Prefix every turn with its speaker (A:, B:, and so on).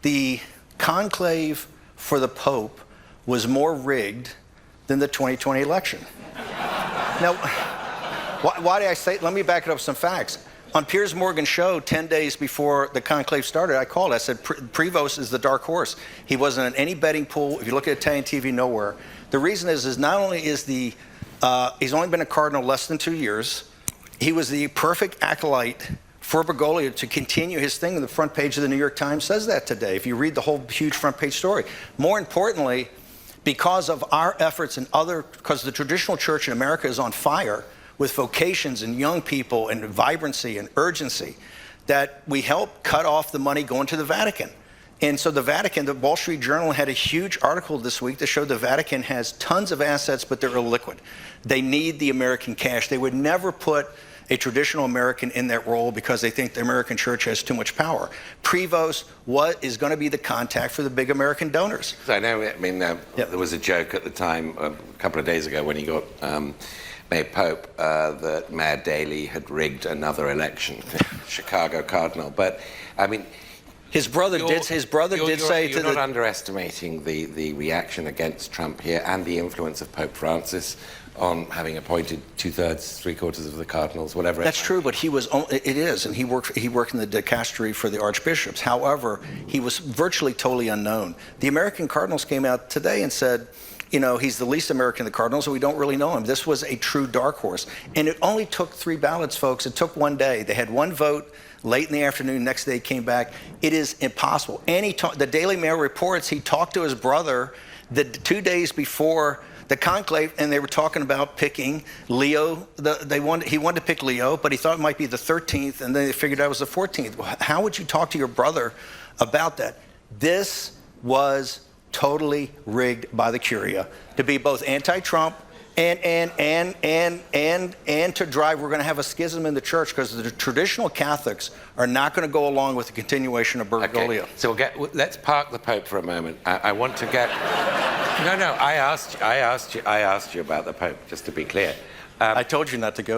A: the conclave for the Pope was more rigged than the 2020 election. Now, why do I say, let me back it up with some facts. On Piers Morgan's show, 10 days before the conclave started, I called. I said, Prevost is the dark horse. He wasn't in any betting pool. If you look at Italian TV, nowhere. The reason is not only is he's only been a cardinal less than 2 years, he was the perfect acolyte for Bergoglio to continue his thing. The front page of the New York Times says that today, if you read the whole huge front page story. More importantly, because of our efforts and because the traditional church in America is on fire with vocations and young people and vibrancy and urgency, that we help cut off the money going to the Vatican. And so the Vatican, the Wall Street Journal had a huge article this week that showed the Vatican has tons of assets, but they're illiquid. They need the American cash. They would never put a traditional American in that role because they think the American church has too much power. Prevost is going to be the contact for the big American donors.
B: So I know, there was a joke at the time, a couple of days ago, when he got made Pope, that Mayor Daley had rigged another election, Chicago Cardinal. But, I mean,
A: his brother did say
B: you're not underestimating the reaction against Trump here and the influence of Pope Francis on having appointed 2/3, 3/4 of the cardinals, whatever.
A: That's true, but it is, and he worked in the dicastery for the archbishops. However, he was virtually totally unknown. The American cardinals came out today and said, you know, he's the least American of the cardinals, and we don't really know him. This was a true dark horse. And it only took 3 ballots, folks. It took 1 day. They had 1 vote late in the afternoon. Next day came back. It is impossible. And the Daily Mail reports he talked to his brother the 2 days before the conclave, and they were talking about picking Leo. He wanted to pick Leo, but he thought it might be the 13th, and then they figured out it was the 14th. How would you talk to your brother about that? This was totally rigged by the Curia to be both anti-Trump and to drive. We're going to have a schism in the church because the traditional Catholics are not going to go along with the continuation of Bergoglio.
B: Okay. So let's park the Pope for a moment. I want to get. No. I asked you about the Pope, just to be clear.
A: I told you not to go